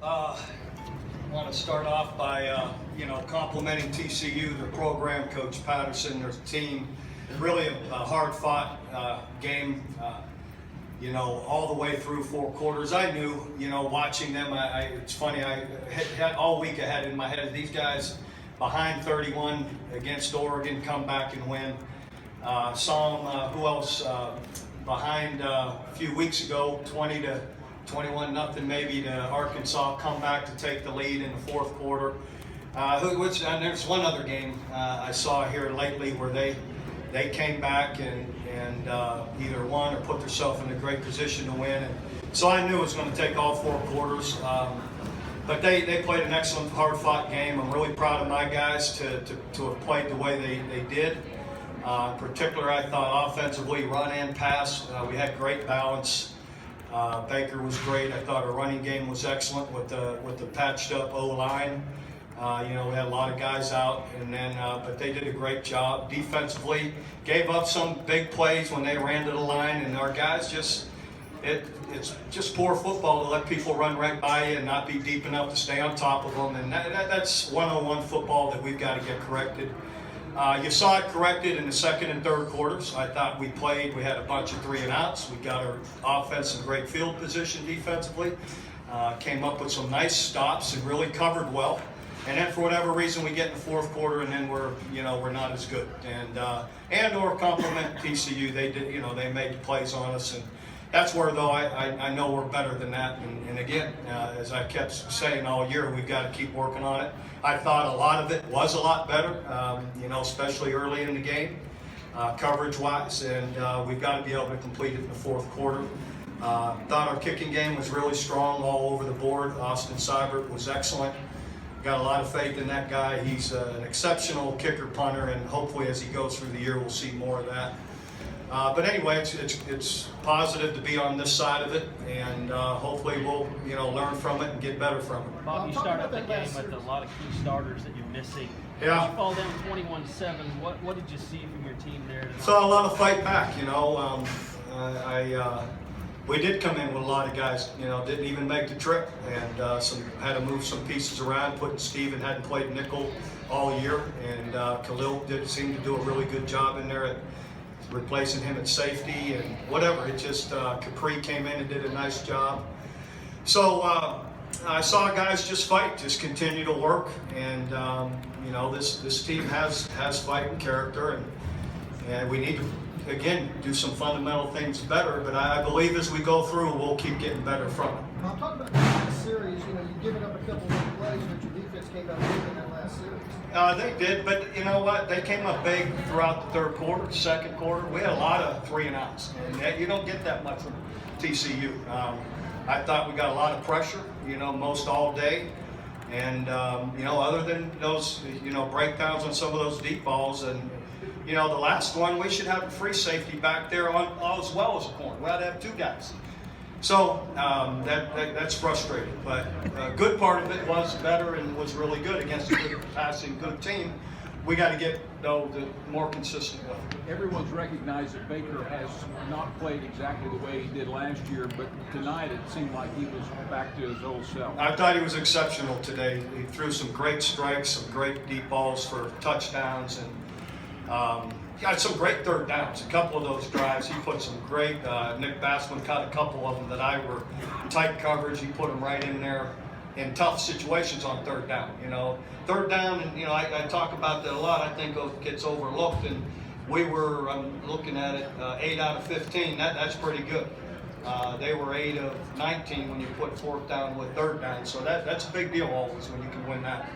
I want to start off by, complimenting TCU, their program, Coach Patterson, their team. Really a hard-fought game, all the way through 4 quarters. I knew, watching them, it's funny, I had all week I had in my head, these guys behind 31 against Oregon, come back and win. Saw them, who else, behind a few weeks ago, 20-21 maybe to Arkansas, come back to take the lead in the 4th quarter. And there's one other game I saw here lately where they came back and either won or put themselves in a great position to win. And so I knew it was going to take all 4 quarters. But they played an excellent, hard-fought game. I'm really proud of my guys to have played the way they did. In particular, I thought offensively, run and pass, we had great balance. Baker was great. I thought our running game was excellent with the patched up O-line. We had a lot of guys out, and then but they did a great job defensively. Gave up some big plays when they ran to the line, and our guys it's just poor football to let people run right by you and not be deep enough to stay on top of them. And that's one-on-one football that we've got to get corrected. You saw it corrected in the 2nd and 3rd quarters. I thought we had a bunch of 3 and outs. We got our offense in great field position defensively. Came up with some nice stops and really covered well. And then for whatever reason we get in the 4th quarter and then we're not as good. And or compliment TCU. They did, they made the plays on us, and that's where though I know we're better than that. And again, as I kept saying all year, we've got to keep working on it. I thought a lot of it was a lot better, especially early in the game, coverage-wise, and we've got to be able to complete it in the 4th quarter. Thought our kicking game was really strong all over the board. Austin Seibert was excellent. Got a lot of faith in that guy. He's an exceptional kicker punter, and hopefully as he goes through the year, we'll see more of that. But anyway, it's positive to be on this side of it, and hopefully we'll learn from it and get better from it. Bob, you start up the game with a lot of key starters that you're missing. Yeah. You fall down 21-7. What did you see from your team there tonight? Saw a lot of fight back. We did come in with a lot of guys. Didn't even make the trip, and had to move some pieces around. Steven hadn't played nickel all year, and Khalil did seem to do a really good job in there at replacing him at safety and whatever. It just Capri came in and did a nice job. So I saw guys just fight, just continue to work, and this team has fighting character, and we need to again do some fundamental things better. But I believe as we go through, we'll keep getting better from it. I'm talking about the last series. You've given up a couple of plays, but your defense came out big in that last series. They did, but you know what? They came up big throughout the 3rd quarter, 2nd quarter. We had a lot of 3 and outs, and you don't get that much from TCU. I thought we got a lot of pressure, most all day, and other than those, breakdowns on some of those deep balls, and the last one we should have a free safety back there on as well as a corner. We had to have 2 guys. So that's frustrating, but a good part of it was better and was really good against a good passing, good team. We got to get the more consistent with it. Everyone's recognized that Baker has not played exactly the way he did last year, but tonight it seemed like he was back to his old self. I thought he was exceptional today. He threw some great strikes, some great deep balls for touchdowns, and got some great 3rd downs. A couple of those drives, he put some great. Nick Bassman caught a couple of them that I were tight coverage. He put them right in there in tough situations on 3rd down. 3rd down, and I talk about that a lot. I think it gets overlooked, and we were looking at it 8 out of 15. That's pretty good. They were 8 of 19 when you put 4th down with 3rd down. So that's a big deal always when you can win that.